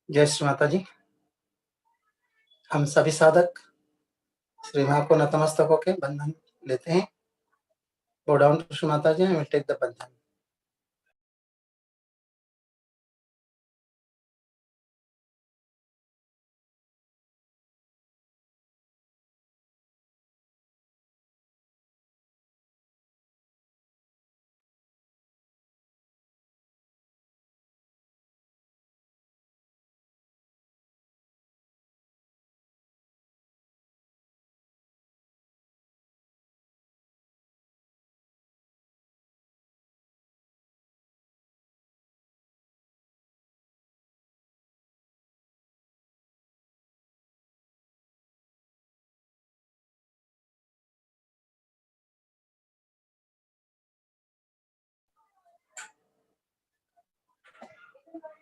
जय श्री माता जी। हम सभी साधक श्री मां को नतमस्तक होकर बंधन लेते हैं। Go down to Shri Mataji and we take the bandhan.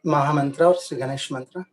महामंत्र और श्री गणेश मंत्र।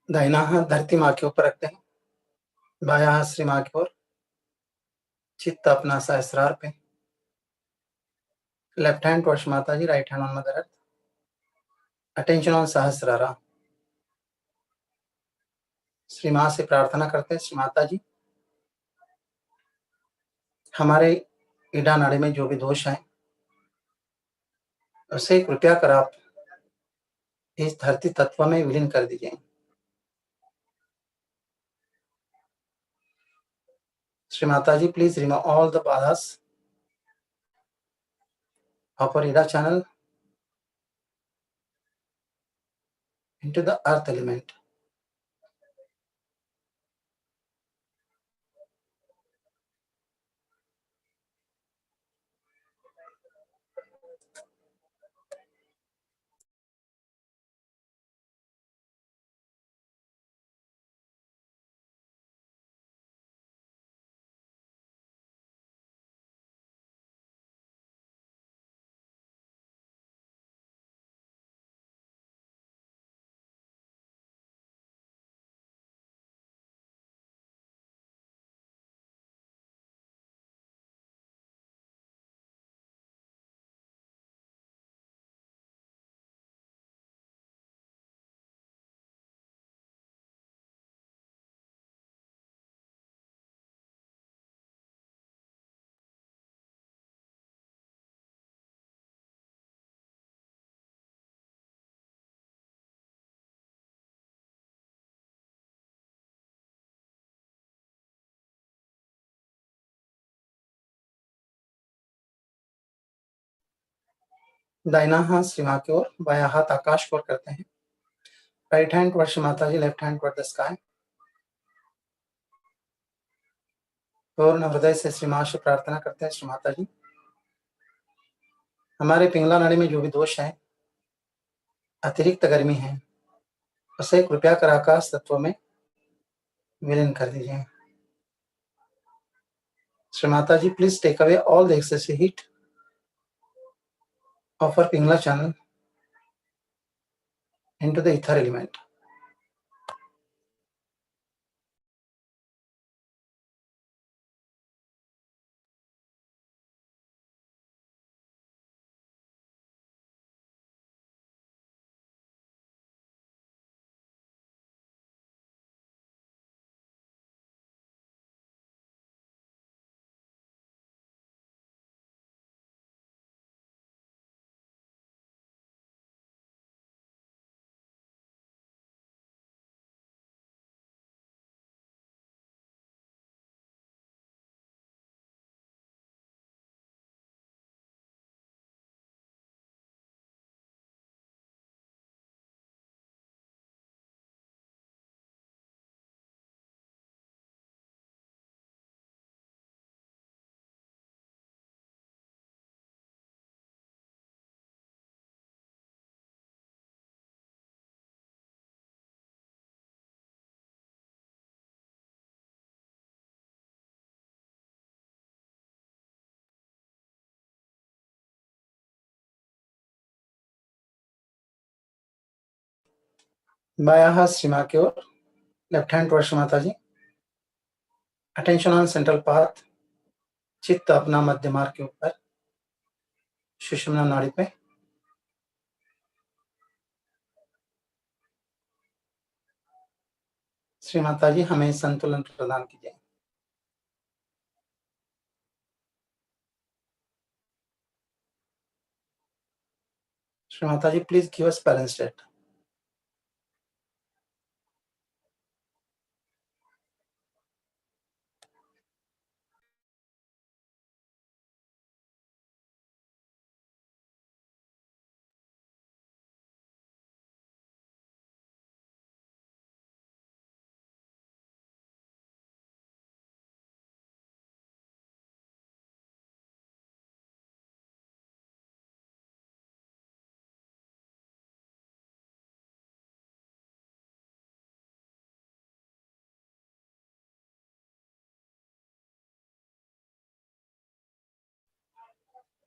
दाहिना हाथ धरती माँ के ऊपर रखते हैं, बायां हाथ श्री माँ की ओर, चित्त अपना सहस्रार पे, left hand towards Mata ji, right hand on mother earth, attention on Sahasrara. Shri Maa से प्रार्थना करते हैं, श्री माता जी हमारे ईडा नाड़ी में जो भी दोष हैं उसे कृपया कर आप इस धरती तत्व में विलीन कर दीजिए। Shri Mata ji please remove all the badhas of our Ida channel into the earth element. दाहिना हाथ श्री माँ की ओर, बायां हाथ आकाश की ओर करते हैं, right hand towards Mata ji, left hand toward the sky. पूर्ण हृदय से श्री माँ से प्रार्थना करते हैं, श्री माता जी हमारे पिंगला नाड़ी में जो भी दोष है, अतिरिक्त गर्मी है, उसे कृपया कर आकाश तत्व में विलीन कर दीजिए। Shri Mata ji please take away all the excessive heat of our Pingla channel into the ether element. बायां हाथ श्री माँ की ओर, left hand towards Mata ji, attention on central path, चित्त अपना मध्य मार्ग के ऊपर, सुषुम्ना नाड़ी पे, श्री माता जी हमें संतुलन प्रदान कीजिए। Shri Mata ji please give us balance state.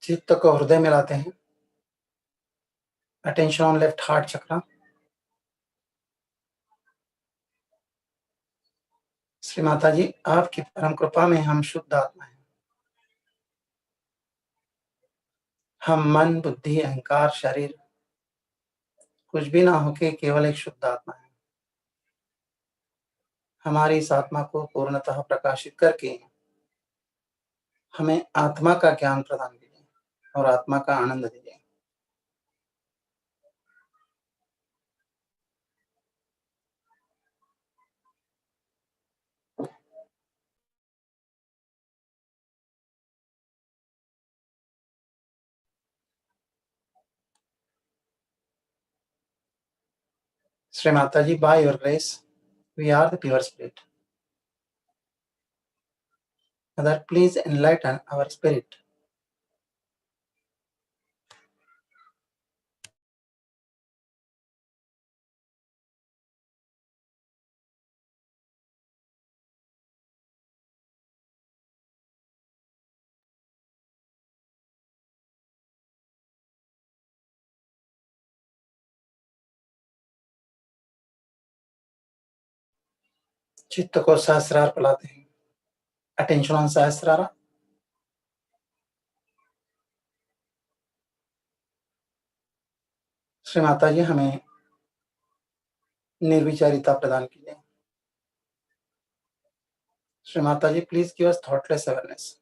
चित्त को हृदय में लाते हैं, attention on left heart chakra, Shri Mata ji, आपकी परम कृपा में हम शुद्ध आत्मा हैं। हम मन, बुद्धि, अहंकार, शरीर कुछ भी ना होके केवल एक शुद्ध आत्मा है। हमारी इस आत्मा को पूर्णतः प्रकाशित करके हमें आत्मा का ज्ञान प्रदान कीजिए और आत्मा का आनंद दीजिए। श्री माता जी, by your grace, we are the pure spirit. Mother, please enlighten our spirit. चित्त को सहस्रार पिलाते हैं। Attention on सहस्रारा। श्री माता जी, हमें निर्विचारिता प्रदान कीजिए। Shri Mata ji, please give us thoughtless awareness.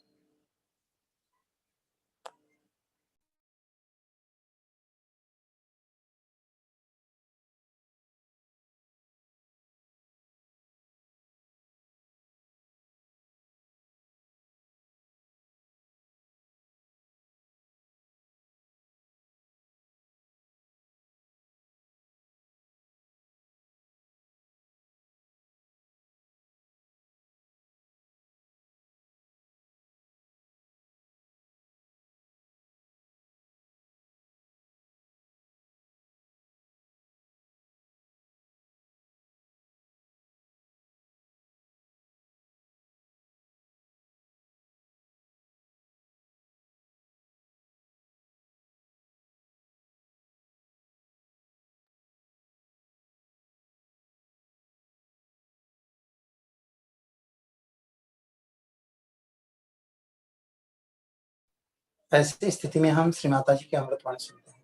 ऐसी स्थिति में हम श्री माता जी की अमृतवाणी सुनते हैं।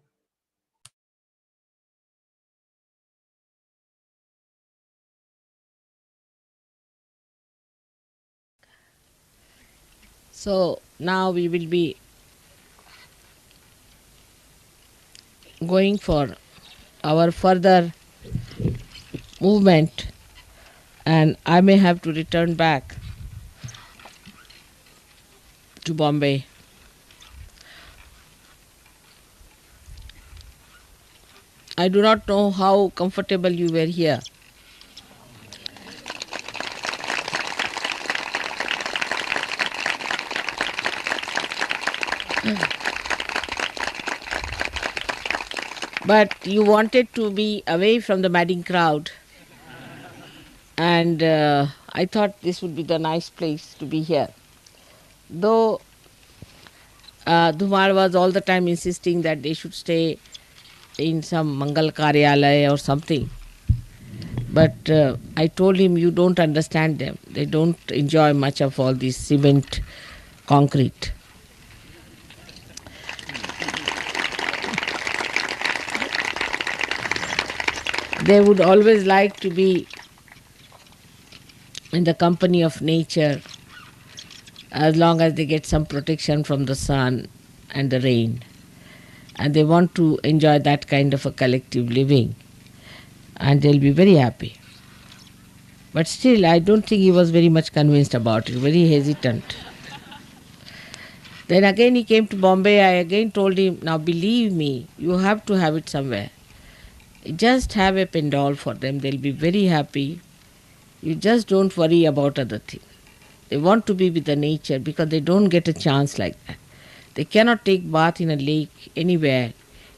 So now we will be going for our further movement, and I may have to return back to Bombay. I do not know how comfortable you were here. But you wanted to be away from the madding crowd, and I thought this would be the nice place to be here. Though Dhumar was all the time insisting that they should stay in some Mangal Karyalaya or something. But I told him, you don't understand them. They don't enjoy much of all this cement, concrete. They would always like to be in the company of nature as long as they get some protection from the sun and the rain. And they want to enjoy that kind of a collective living. And they'll be very happy. But still, I don't think he was very much convinced about it, very hesitant. Then again he came to Bombay. I again told him, now believe me, you have to have it somewhere. Just have a pendal for them. They'll be very happy. You just don't worry about other things. They want to be with the nature because they don't get a chance like that. They cannot take bath in a lake anywhere.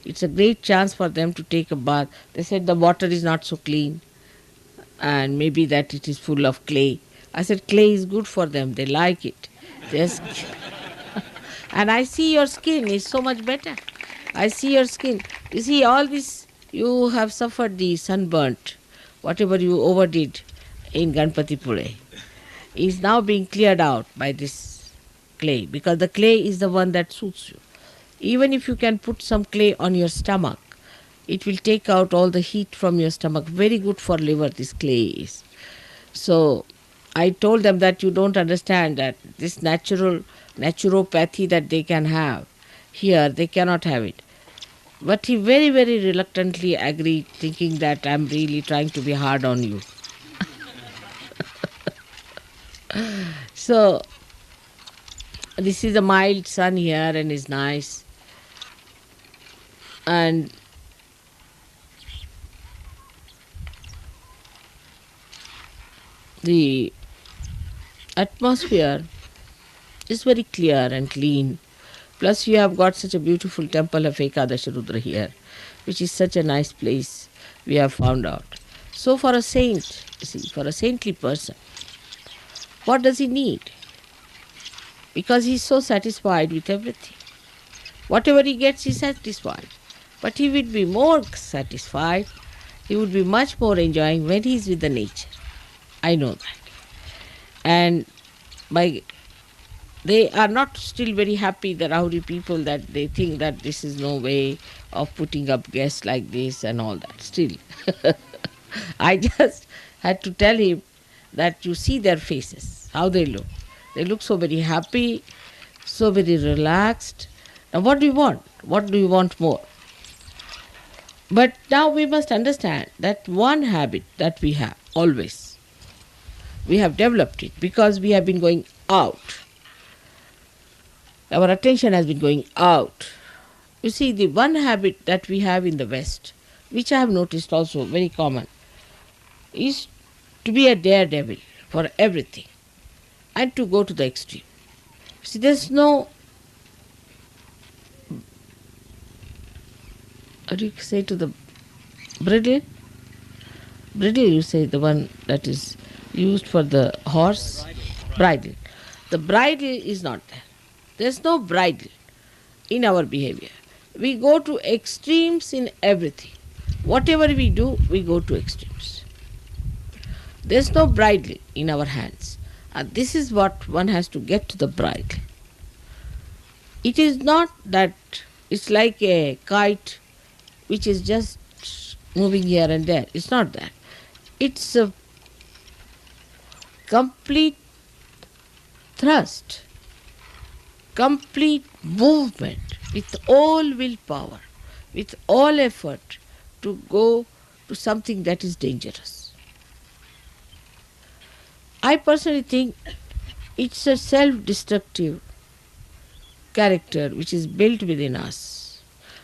It's a great chance for them to take a bath. They said the water is not so clean and maybe that it is full of clay. I said clay is good for them. They like it. Just and I see your skin is so much better. I see your skin. You see all this, you have suffered the sunburnt, whatever you overdid in Ganpatipure. is now being cleared out by this clay, because the clay is the one that suits you. Even if you can put some clay on your stomach, it will take out all the heat from your stomach. Very good for liver, this clay is. So I told them that you don't understand that this naturopathy that they can have here, they cannot have it. But he very, very reluctantly agreed, thinking that I'm really trying to be hard on you. So this is a mild sun here and is nice. And the atmosphere is very clear and clean. Plus you have got such a beautiful temple of Ekadashi Rudra here, which is such a nice place we have found out. So for a saint, see, for a saintly person, what does he need? Because he is so satisfied with everything. Whatever he gets, he is satisfied. But he would be more satisfied, he would be much more enjoying when he is with the nature. I know that. And by they are not still very happy, the Rahuri people, that they think that this is no way of putting up guests like this and all that. Still, I just had to tell him that you see their faces, how they look. They look so very happy, so very relaxed. Now what do you want? What do you want more? But now we must understand that one habit that we have always, we have developed it because we have been going out. Our attention has been going out. You see, the one habit that we have in the West, which I have noticed also very common, is to be a daredevil for everything and to go to the extreme. See, there's no, what do you say to the bridle? Bridle, you say, the one that is used for the horse? Bridle. The bridle is not there. There's no bridle in our behavior. We go to extremes in everything. Whatever we do, we go to extremes. There's no bridle in our hands. And this is what one has to get to the bridle. It is not that it's like a kite which is just moving here and there. It's not that. It's a complete thrust, complete movement with all willpower, with all effort to go to something that is dangerous. I personally think it's a self-destructive character which is built within us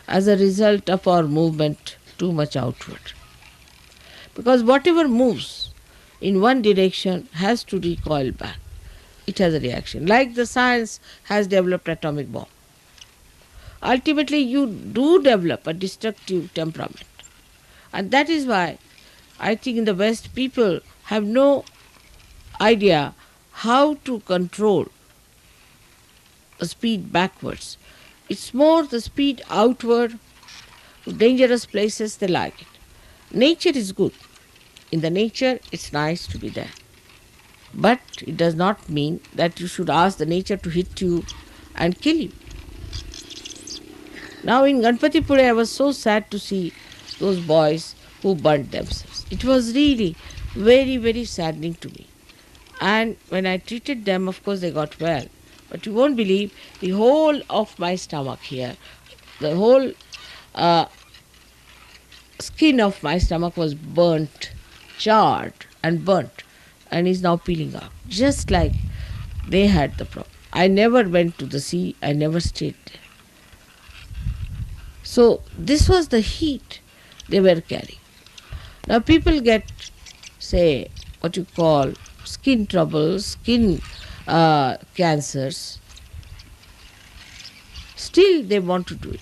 as a result of our movement too much outward. Because whatever moves in one direction has to recoil back. It has a reaction. Like the science has developed atomic bomb. Ultimately, you do develop a destructive temperament. And that is why I think in the West people have no idea how to control the speed backwards. It's more the speed outward to dangerous places, they like it. Nature is good. In the nature, it's nice to be there. But it does not mean that you should ask the nature to hit you and kill you. Now in Ganpatipure, I was so sad to see those boys who burnt themselves. It was really very, very saddening to me. And when I treated them, of course, they got well. But you won't believe, the whole of my stomach here, the whole skin of my stomach was burnt, charred and burnt, and is now peeling out. Just like they had the problem. I never went to the sea, I never stayed there. So this was the heat they were carrying. Now people get, say, what you call skin troubles, skin cancers. Still they want to do it.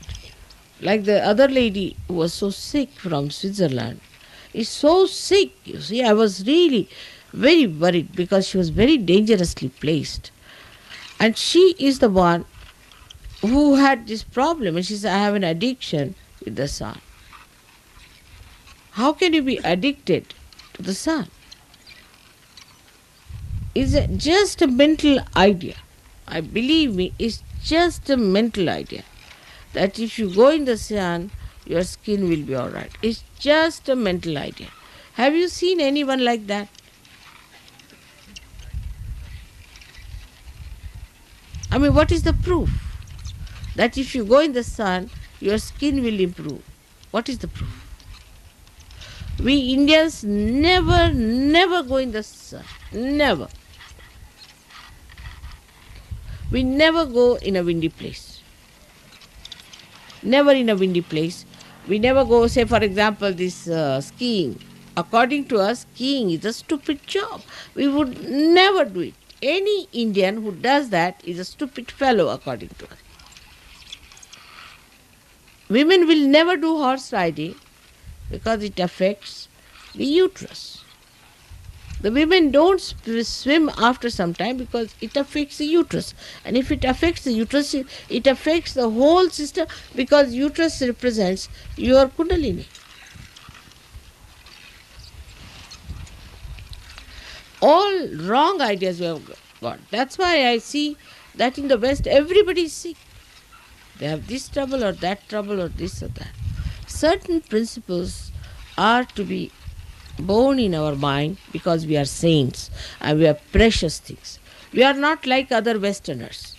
Like the other lady who was so sick from Switzerland, is so sick, you see. I was really very worried because she was very dangerously placed. And she is the one who had this problem. And she said, I have an addiction with the sun. How can you be addicted to the sun? is just a mental idea. I believe me, it's just a mental idea that if you go in the sun, your skin will be alright. It's just a mental idea. Have you seen anyone like that? I mean, what is the proof that if you go in the sun, your skin will improve? What is the proof? We Indians never go in the sun. Never. We never go in a windy place. Never in a windy place. We never go, say, for example, this skiing. According to us, skiing is a stupid job. We would never do it. Any Indian who does that is a stupid fellow, according to us. Women will never do horse riding because it affects the uterus. The women don't swim after some time because it affects the uterus. And if it affects the uterus, it affects the whole system because uterus represents your kundalini. All wrong ideas we have got. That's why I see that in the West everybody is sick. They have this trouble or that trouble or this or that. Certain principles are to be born in our mind because we are saints and we are precious things. We are not like other Westerners,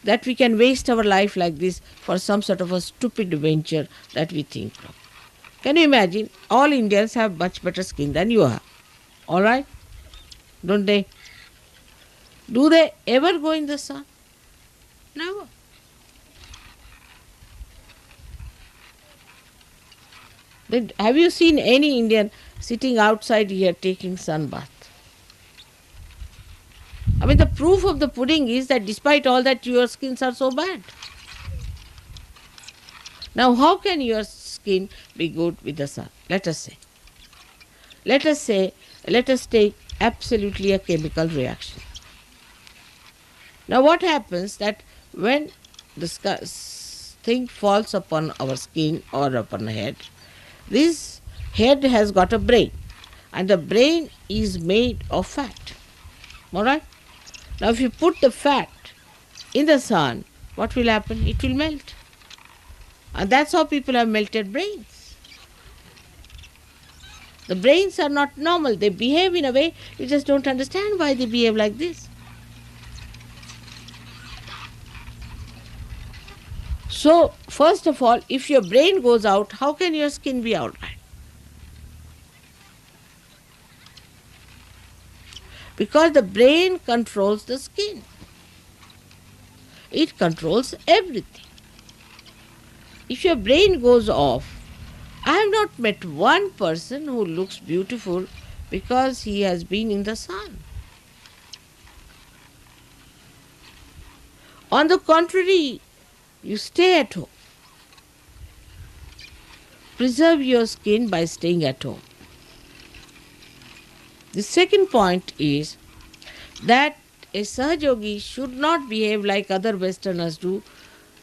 that we can waste our life like this for some sort of a stupid venture that we think of. Can you imagine? All Indians have much better skin than you have. Alright? Don't they? Do they ever go in the sun? Never. Have you seen any Indian sitting outside here taking sun bath? I mean, the proof of the pudding is that despite all that, your skins are so bad. Now, how can your skin be good with the sun? Let us say. Let us take absolutely a chemical reaction. Now, what happens that when the thing falls upon our skin or upon the head, this head has got a brain, and the brain is made of fat. Alright? Now, if you put the fat in the sun, what will happen? It will melt. And that's how people have melted brains. The brains are not normal. They behave in a way you just don't understand why they behave like this. So, first of all, if your brain goes out, how can your skin be alright? Because the brain controls the skin. It controls everything. If your brain goes off, I have not met one person who looks beautiful because he has been in the sun. On the contrary, you stay at home. Preserve your skin by staying at home. The second point is that a Sahajogi should not behave like other Westerners do,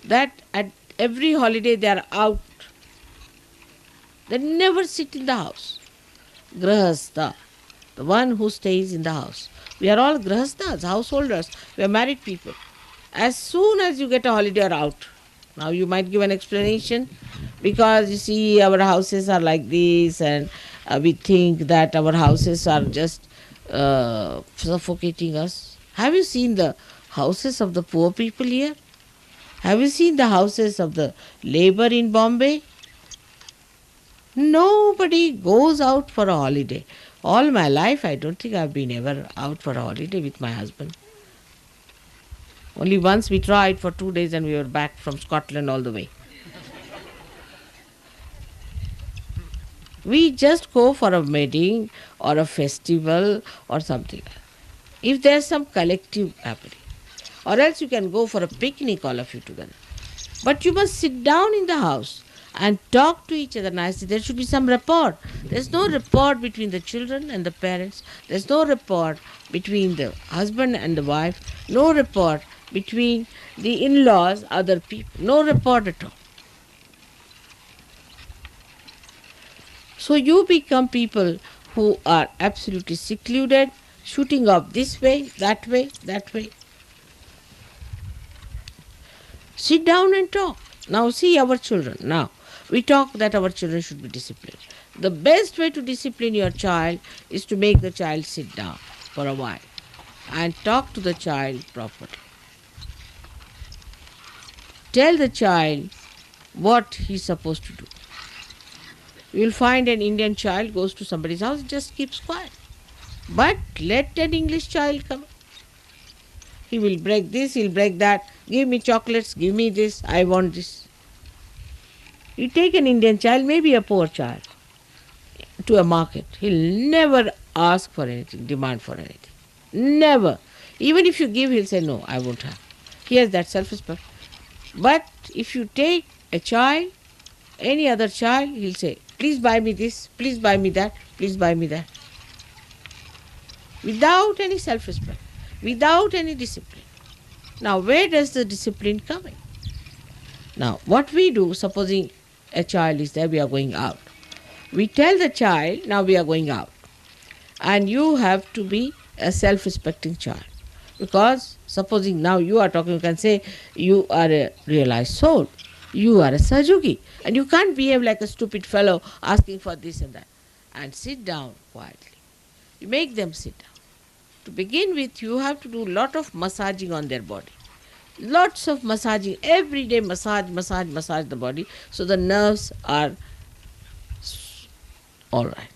that at every holiday they are out. They never sit in the house. Grahastha, the one who stays in the house. We are all Grahasthas, householders. We are married people. As soon as you get a holiday, you're out. Now you might give an explanation because you see our houses are like this and we think that our houses are just suffocating us. Have you seen the houses of the poor people here? Have you seen the houses of the labor in Bombay? Nobody goes out for a holiday. All my life, I don't think I've been ever out for a holiday with my husband. Only once we tried for 2 days and we were back from Scotland all the way. We just go for a wedding or a festival or something. If there's some collective happening. Or else you can go for a picnic, all of you together. But you must sit down in the house and talk to each other nicely. There should be some rapport. There's no rapport between the children and the parents. There's no rapport between the husband and the wife. No rapport between the in-laws, other people. No rapport at all. So you become people who are absolutely secluded, shooting off this way, that way, that way. Sit down and talk. Now see our children. Now we talk that our children should be disciplined. The best way to discipline your child is to make the child sit down for a while and talk to the child properly. Tell the child what he's supposed to do. You will find an Indian child goes to somebody's house, just keeps quiet. But let an English child come. He will break this, he'll break that. Give me chocolates, give me this, I want this. You take an Indian child, maybe a poor child, to a market. He'll never ask for anything, demand for anything. Never. Even if you give, he'll say, no, I won't have. He has that self-respect. But if you take a child, any other child, he'll say, please buy me this, please buy me that, please buy me that. Without any self-respect, without any discipline. Now, where does the discipline come in? Now, what we do, supposing a child is there, we are going out. We tell the child, now we are going out. And you have to be a self-respecting child. Because supposing now you are talking, you can say, you are a realized soul. You are a Sahaja. And you can't behave like a stupid fellow asking for this and that. And sit down quietly. You make them sit down. To begin with, you have to do a lot of massaging on their body. Lots of massaging. Every day massage the body. So the nerves are all right.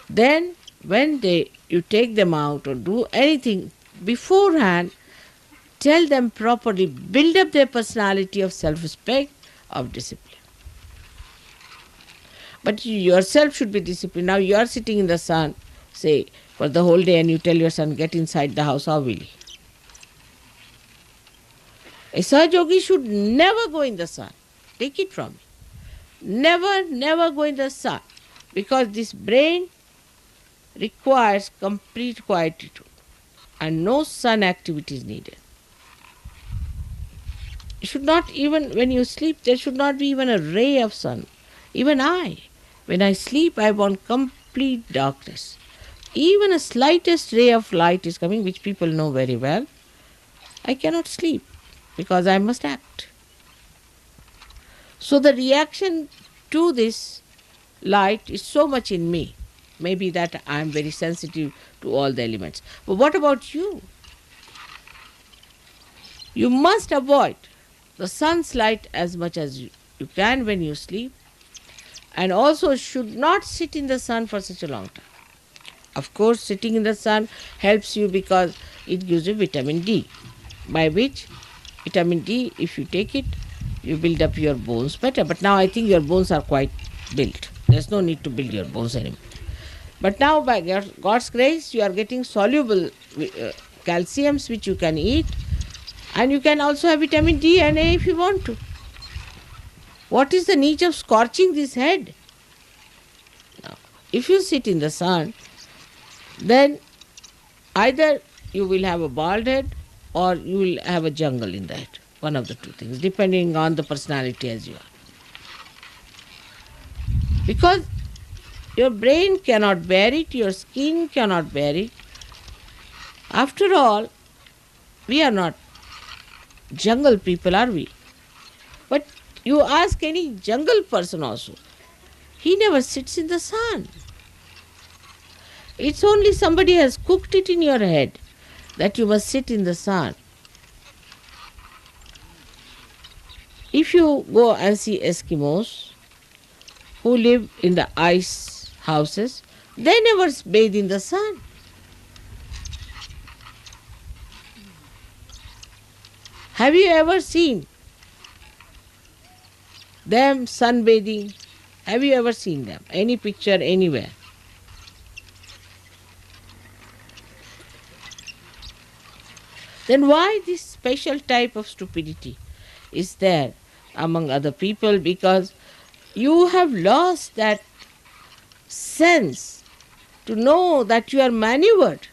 Then when you take them out or do anything beforehand, tell them properly, build up their personality of self-respect, of discipline. But you yourself should be disciplined. Now you are sitting in the sun, say, for the whole day, and you tell your son, get inside the house, how will he? A Sahaja should never go in the sun. Take it from me. Never go in the sun. Because this brain requires complete quietude and no sun activity is needed. You should not even, when you sleep, there should not be even a ray of sun. Even when I sleep, I want complete darkness. Even a slightest ray of light is coming, which people know very well. I cannot sleep because I must act. So the reaction to this light is so much in me. Maybe that I am very sensitive to all the elements. But what about you? You must avoid the sun's light as much as you can when you sleep, and also should not sit in the sun for such a long time. Of course, sitting in the sun helps you because it gives you vitamin D, by which vitamin D, if you take it, you build up your bones better. But now I think your bones are quite built. There's no need to build your bones anymore. But now by God's grace, you are getting soluble calciums which you can eat, and you can also have vitamin D and A if you want to. What is the need of scorching this head? Now, if you sit in the sun, then either you will have a bald head or you will have a jungle in the head. One of the two things, depending on the personality as you are. Because your brain cannot bear it, your skin cannot bear it. After all, we are not jungle people, are we? But you ask any jungle person also, he never sits in the sun. It's only somebody has cooked it in your head that you must sit in the sun. If you go and see Eskimos who live in the ice houses, they never bathe in the sun. Have you ever seen them sunbathing? Have you ever seen them? Any picture anywhere? Then why this special type of stupidity is there among other people? Because you have lost that sense to know that you are maneuvered.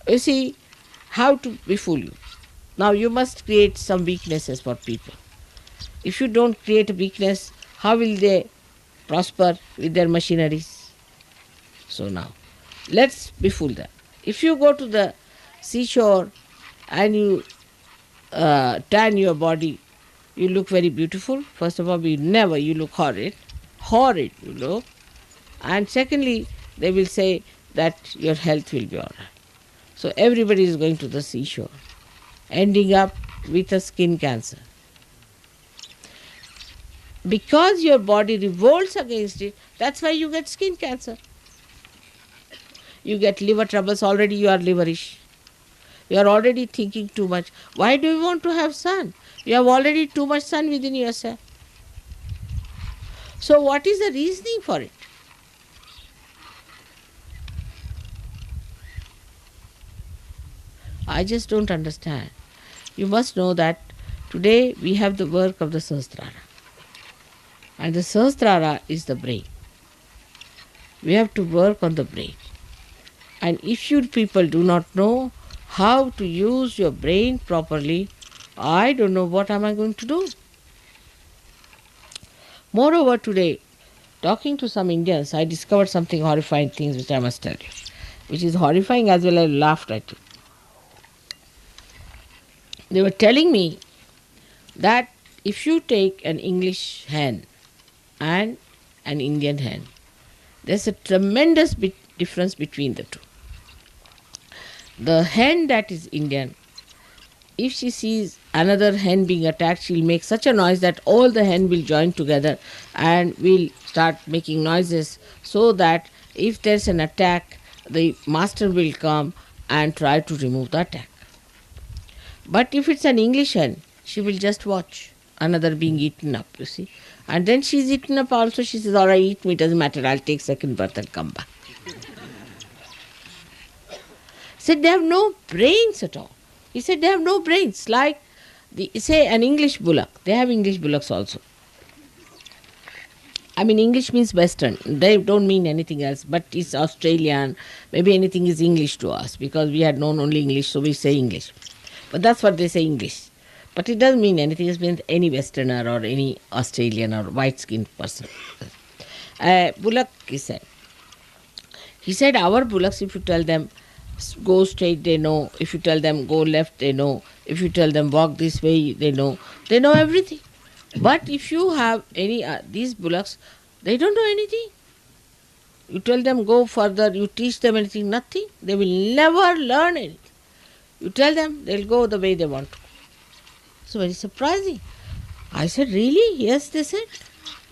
You see how to befool you. Now you must create some weaknesses for people. If you don't create a weakness, how will they prosper with their machineries? So now, let's be fooled there. If you go to the seashore and you tan your body, you look very beautiful. First of all, you look horrid. Horrid, you look. And secondly, they will say that your health will be all right. So everybody is going to the seashore, ending up with a skin cancer. Because your body revolts against it, that's why you get skin cancer. You get liver troubles, already you are liverish. You are already thinking too much. Why do you want to have sun? You have already too much sun within yourself. So what is the reasoning for it? I just don't understand. You must know that today we have the work of the Sahasrara. And the Sahasrara is the brain. We have to work on the brain. And if you people do not know how to use your brain properly, I don't know what am I going to do. Moreover, today, talking to some Indians, I discovered something horrifying things which I must tell you, which is horrifying as well as I laughed at it. They were telling me that if you take an English hen and an Indian hen, there's a tremendous difference between the two. The hen that is Indian, if she sees another hen being attacked, she'll make such a noise that all the hen will join together and will start making noises so that if there's an attack, the master will come and try to remove the attack. But if it's an English hen, she will just watch another being eaten up, you see. And then she's eaten up also, she says, all right, eat me, doesn't matter, I'll take second birth and come back. Said they have no brains at all. He said they have no brains. Like, say, an English bullock. They have English bullocks also. I mean, English means Western. They don't mean anything else, but it's Australian. Maybe anything is English to us because we had known only English, so we say English. But that's what they say, English. But it doesn't mean anything. It means any Westerner or any Australian or white-skinned person. Bullock, he said. He said, our bullocks, if you tell them, go straight, they know. If you tell them go left, they know. If you tell them walk this way, they know. They know everything. But if you have any these bullocks, they don't know anything. You tell them go further, you teach them anything, nothing. They will never learn anything. You tell them, they'll go the way they want to. So very surprising. I said, really? Yes, they said.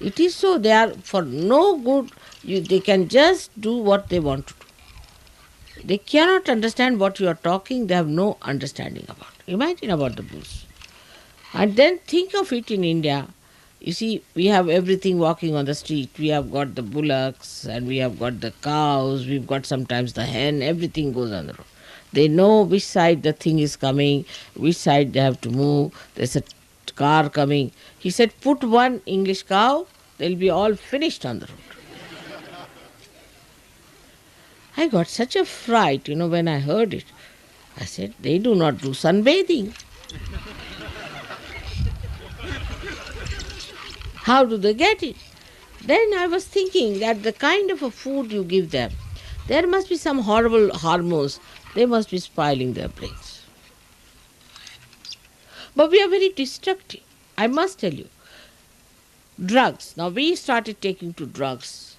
It is so. They are for no good. They can just do what they want to do. They cannot understand what you are talking. They have no understanding about it. Imagine about the bulls. And then think of it in India. You see, we have everything walking on the street. We have got the bullocks and we have got the cows. We've got sometimes the hen. Everything goes on the road. They know which side the thing is coming, which side they have to move. There's a car coming. He said, put one English cow, they'll be all finished on the road. I got such a fright, when I heard it. I said, they do not do sunbathing. How do they get it? Then I was thinking that the kind of a food you give them, there must be some horrible hormones. They must be spoiling their brains. But we are very destructive. I must tell you. Drugs. Now we started taking to drugs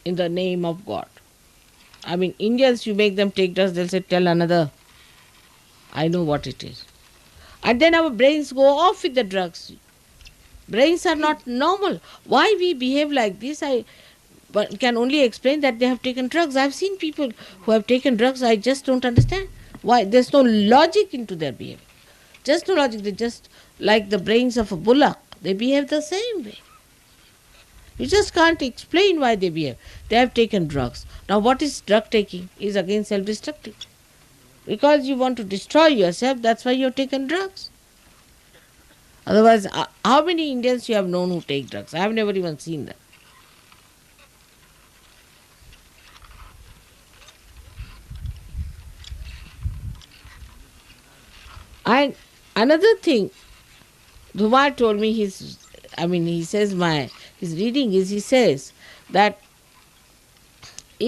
in the name of God. I mean, Indians, you make them take drugs, they'll say, tell another. I know what it is. And then our brains go off with the drugs. Brains are not normal. Why we behave like this, I can only explain that they have taken drugs. I've seen people who have taken drugs, I just don't understand. Why? There's no logic into their behavior. Just no logic. They just like the brains of a bullock. They behave the same way. You just can't explain why they behave. They have taken drugs. Now what is drug taking? Is again self-destructive. Because you want to destroy yourself, that's why you have taken drugs. Otherwise, how many Indians you have known who take drugs? I have never even seen them. And another thing, Dhumar told me he says his reading is, he says that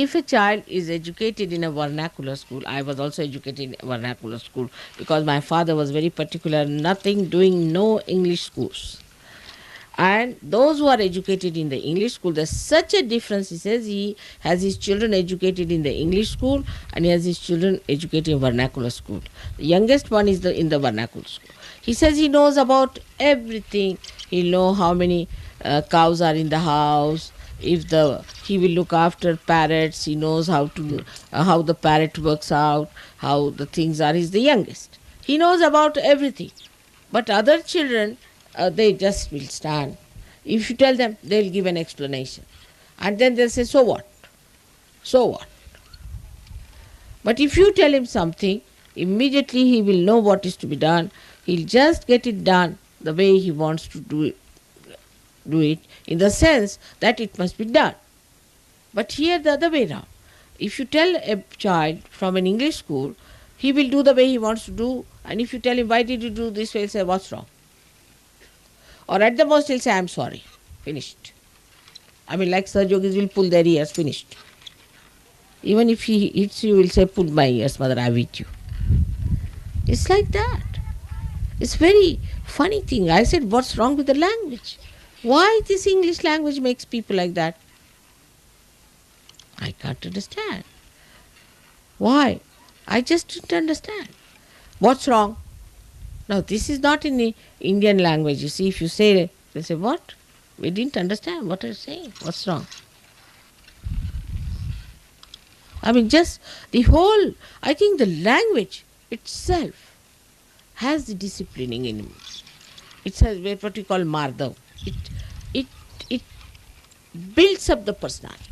if a child is educated in a vernacular school, I was also educated in a vernacular school because my father was very particular, nothing doing, no English schools. And those who are educated in the English school, there's such a difference. He says he has his children educated in the English school and he has his children educated in vernacular school. The youngest one is in the vernacular school. He says he knows about everything. He'll know how many cows are in the house. If he will look after parrots, he knows how the parrot works out, how the things are. He's the youngest. He knows about everything. But other children, they just will stand. If you tell them, they'll give an explanation. And then they'll say, so what? So what? But if you tell him something, immediately he will know what is to be done. He'll just get it done the way he wants to do it in the sense that it must be done. But here the other way round. If you tell a child from an English school, he will do the way he wants to do. And if you tell him, why did you do this way, he'll say, what's wrong? Or at the most he'll say, I'm sorry. Finished. I mean, like Sir Yogis will pull their ears, finished. Even if he hits you, he'll say, pull my ears, mother, I've hit you. It's like that. It's very funny thing. I said, what's wrong with the language? Why this English language makes people like that? I can't understand. Why? I just didn't understand. What's wrong? Now, this is not in the Indian language. You see, if you say, they say, what? We didn't understand what you're saying. What's wrong? I mean, just the whole, I think the language itself has the disciplining in it. It has what we call mardav. It builds up the personality.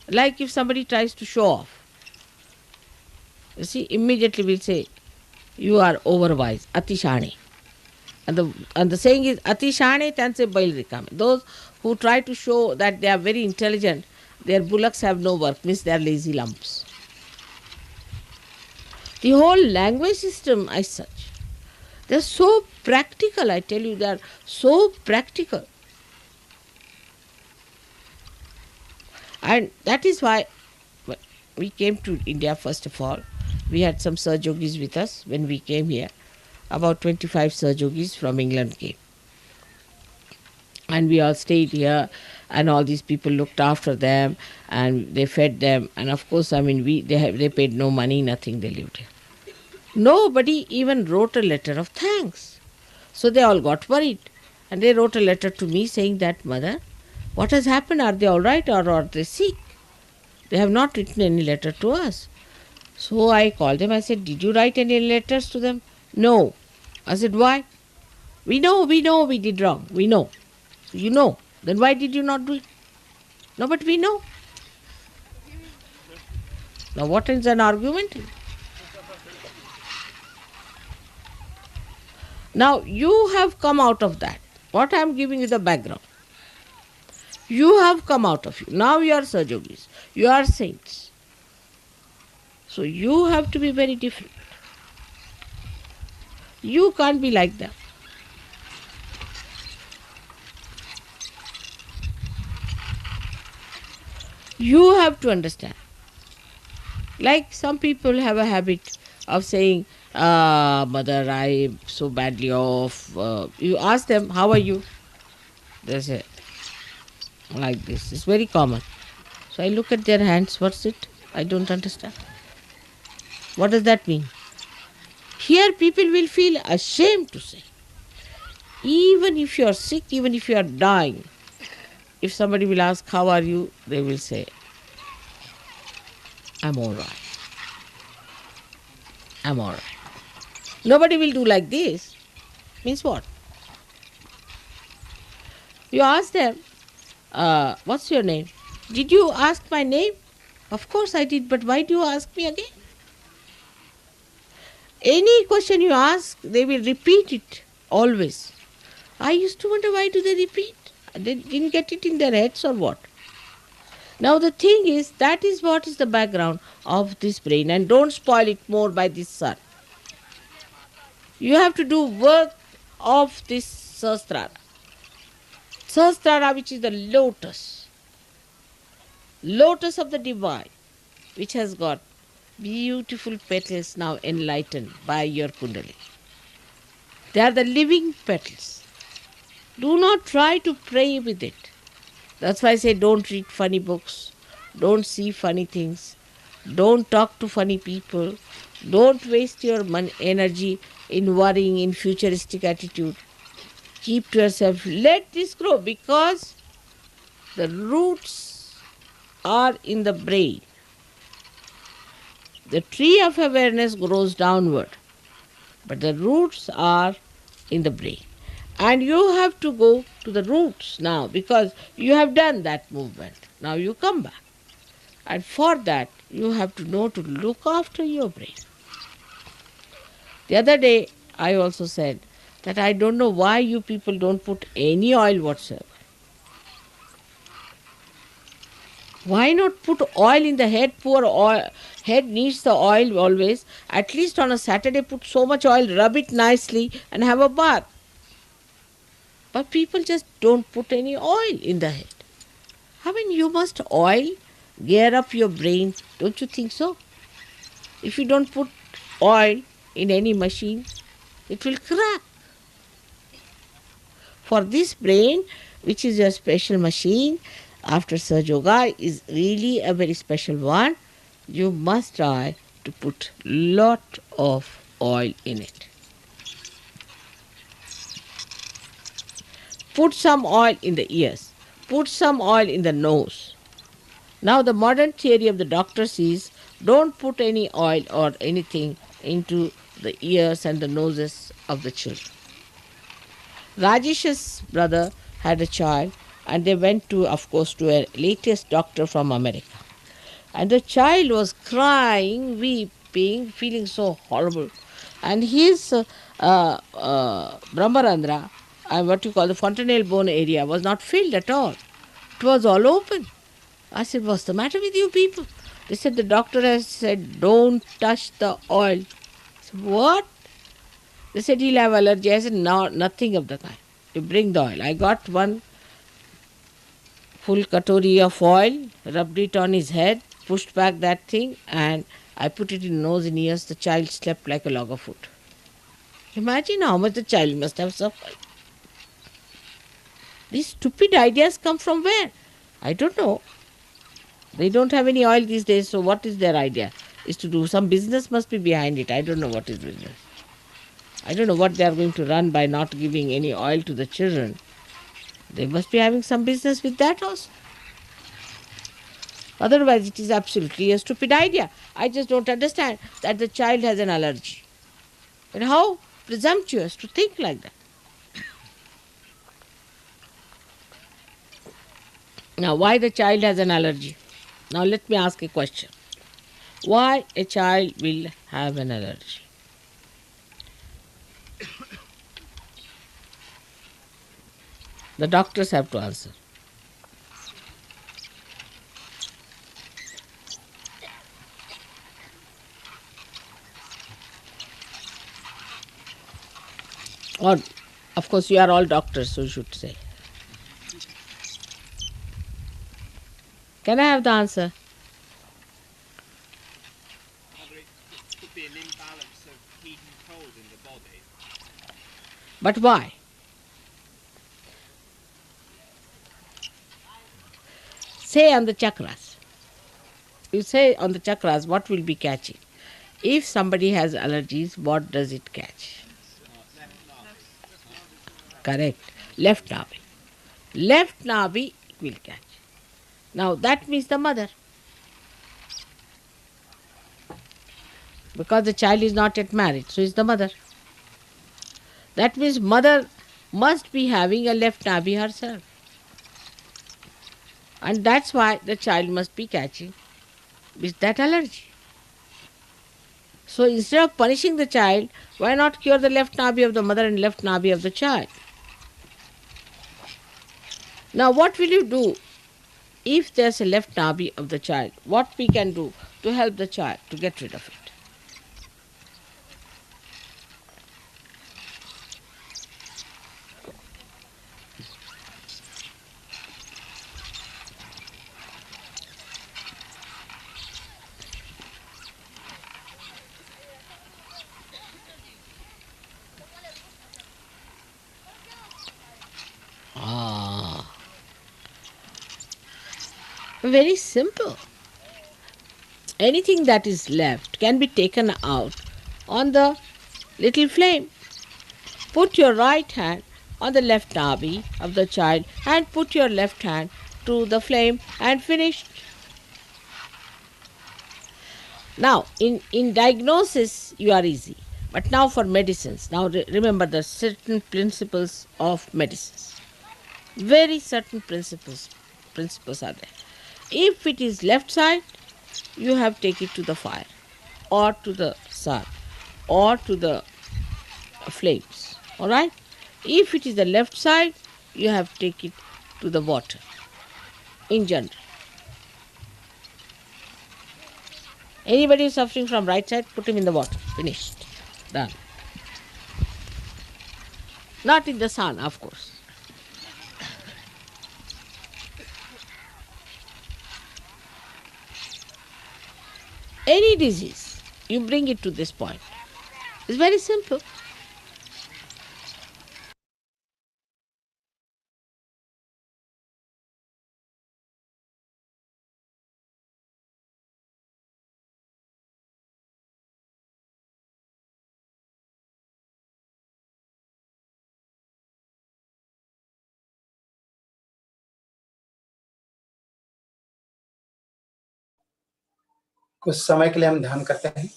Like if somebody tries to show off, you see, immediately we'll say, you are overwise, atishane. And the saying is, atishane tanse bail rikame. Those who try to show that they are very intelligent, their bullocks have no work, means they are lazy lumps. The whole language system as such, they are so practical, I tell you, they are so practical. And that is why we came to India first of all. We had some Sir Yogis with us when we came here. About 25 Sir Yogis from England came. And we all stayed here, and all these people looked after them, and they fed them. And of course, I mean, they paid no money, nothing, they lived here. Nobody even wrote a letter of thanks. So they all got worried. And they wrote a letter to me saying that, Mother, what has happened? Are they all right or are they sick? They have not written any letter to us. So I called them. I said, did you write any letters to them? No. I said, why? We know we did wrong. We know. So you know. Then why did you not do it? No, but we know. Now what is an argument? Now you have come out of that. What I am giving you the background. You have come out of you. Now you are Sir Yogis. You are saints. So you have to be very different. You can't be like them. You have to understand. Like some people have a habit of saying, Mother, I'm so badly off. You ask them, how are you? They say, like this. It's very common. So I look at their hands. What's it? I don't understand. What does that mean? Here people will feel ashamed to say. Even if you are sick, even if you are dying, if somebody will ask, how are you? They will say, I'm all right. I'm all right. Nobody will do like this. Means what? You ask them, what's your name? Did you ask my name? Of course I did, but why do you ask me again? Any question you ask, they will repeat it always. I used to wonder, why do they repeat? They didn't get it in their heads or what? Now the thing is, that is what is the background of this brain, and don't spoil it more by this sun. You have to do work of this Sahasrara. Sahasrara, which is the lotus. Lotus of the divine, which has got beautiful petals now enlightened by your kundalini. They are the living petals. Do not try to pray with it. That's why I say don't read funny books, don't see funny things, don't talk to funny people, don't waste your energy in worrying in futuristic attitude. Keep to yourself, let this grow, because the roots are in the brain. The tree of awareness grows downward, but the roots are in the brain. And you have to go to the roots now because you have done that movement. Now you come back. And for that, you have to know to look after your brain. The other day, I also said that I don't know why you people don't put any oil whatsoever. Why not put oil in the head? Poor oil, head needs the oil always. At least on a Saturday, put so much oil, rub it nicely, and have a bath. But people just don't put any oil in the head. I mean, you must oil, gear up your brain. Don't you think so? If you don't put oil in any machine, it will crack. For this brain, which is a special machine, after Sahaja Yoga is really a very special one, you must try to put lot of oil in it. Put some oil in the ears. Put some oil in the nose. Now the modern theory of the doctors is don't put any oil or anything into the ears and the noses of the children. Rajesh's brother had a child and they went to, of course, to a latest doctor from America. And the child was crying, weeping, feeling so horrible. And his Brahmarandra, what you call the fontanelle bone area, was not filled at all. It was all open. I said, what's the matter with you people? They said, the doctor has said, don't touch the oil. I said, what? They said, he'll have allergy. I said, no, nothing of the kind. You bring the oil. I got one full katori of oil, rubbed it on his head, pushed back that thing, and I put it in nose and ears. The child slept like a log of wood. Imagine how much the child must have suffered. These stupid ideas come from where? I don't know. They don't have any oil these days, so what is their idea? Is to do some business must be behind it. I don't know what is business. I don't know what they are going to run by not giving any oil to the children. They must be having some business with that also. Otherwise, it is absolutely a stupid idea. I just don't understand that the child has an allergy. And how presumptuous to think like that. Now, why the child has an allergy? Now, let me ask a question. Why a child will have an allergy? The doctors have to answer. Or, of course, you are all doctors, so you should say. Can I have the answer? It could be an imbalance of heat and cold in the body. But why? Say on the chakras. You say on the chakras, what will be catching? If somebody has allergies, what does it catch? Correct. Left navi. Left navi will catch. Now that means the mother. Because the child is not yet married, so is the mother. That means mother must be having a left navi herself. And that's why the child must be catching with that allergy. So instead of punishing the child, why not cure the left navi of the mother and left navi of the child? Now what will you do if there's a left navi of the child? What we can do to help the child to get rid of it? Very simple. Anything that is left can be taken out on the little flame. Put your right hand on the left navi of the child and put your left hand to the flame and finish. Now, in diagnosis, you are easy. But now for medicines. Now remember the certain principles of medicines. Very certain principles are there. If it is left side, you have to take it to the fire or to the sun or to the flames. Alright? If it is the left side, you have to take it to the water in general. Anybody who's suffering from right side, put him in the water. Finished. Done. Not in the sun, of course. Any disease, you bring it to this point. It's very simple. कुछ समय के लिए हम ध्यान करते हैं।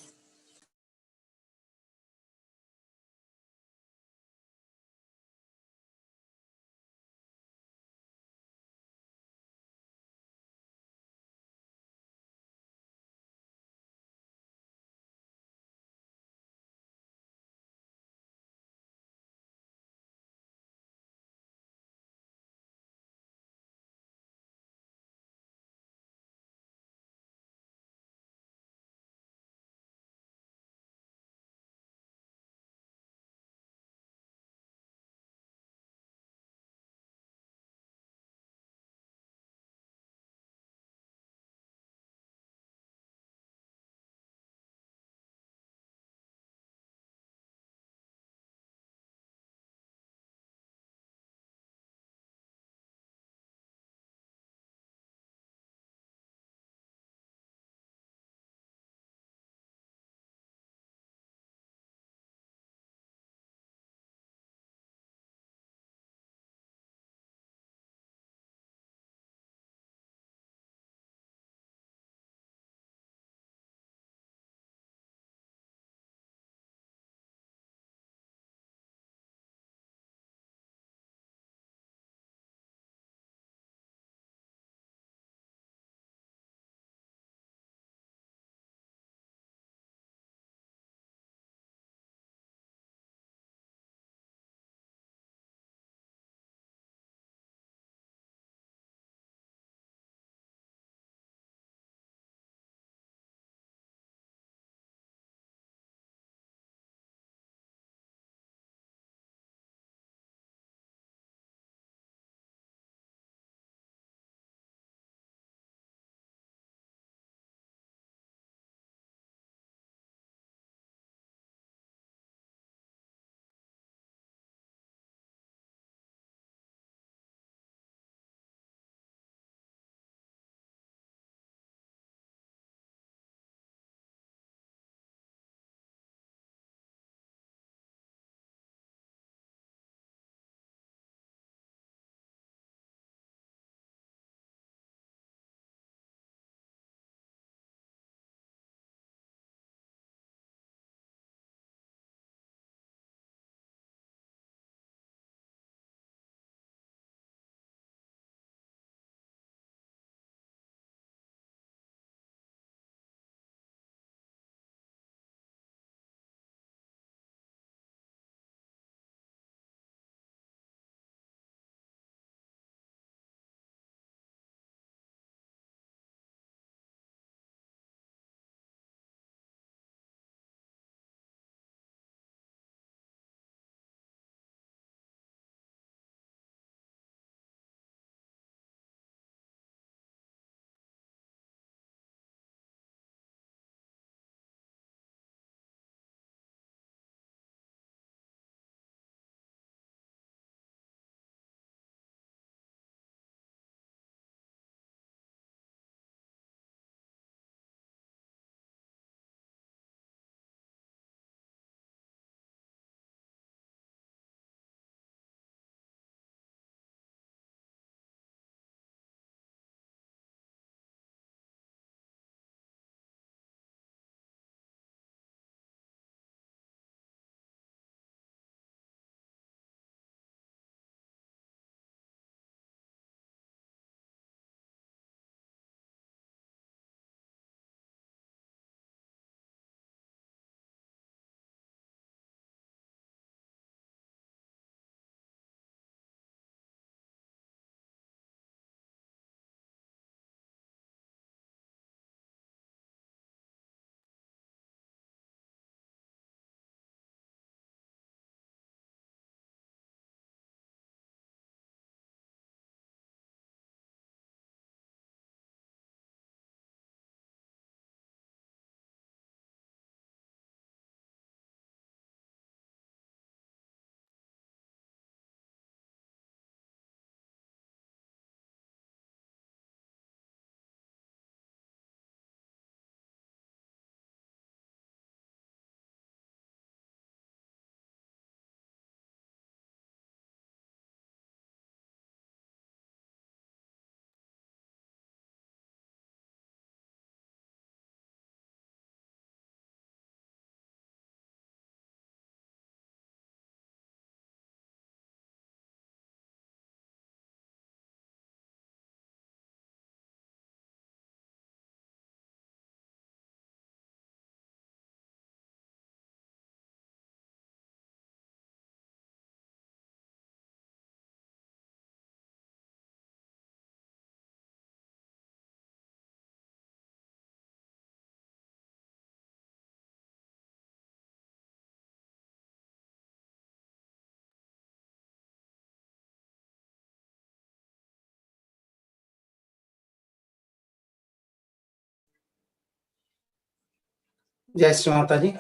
जय श्री माता जी।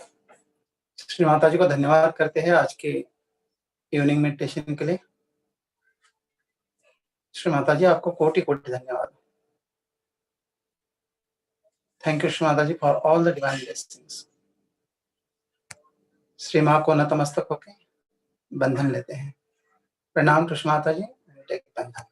श्री माता जी को धन्यवाद करते हैं आज के इवनिंग मेडिटेशन के लिए। श्री माता जी आपको कोटि कोटि धन्यवाद। Thank you Shri Mata ji for all the divine blessings. Shri Maa को नतमस्तक होके बंधन लेते हैं। प्रणाम श्री माता जी। टेक बंधन।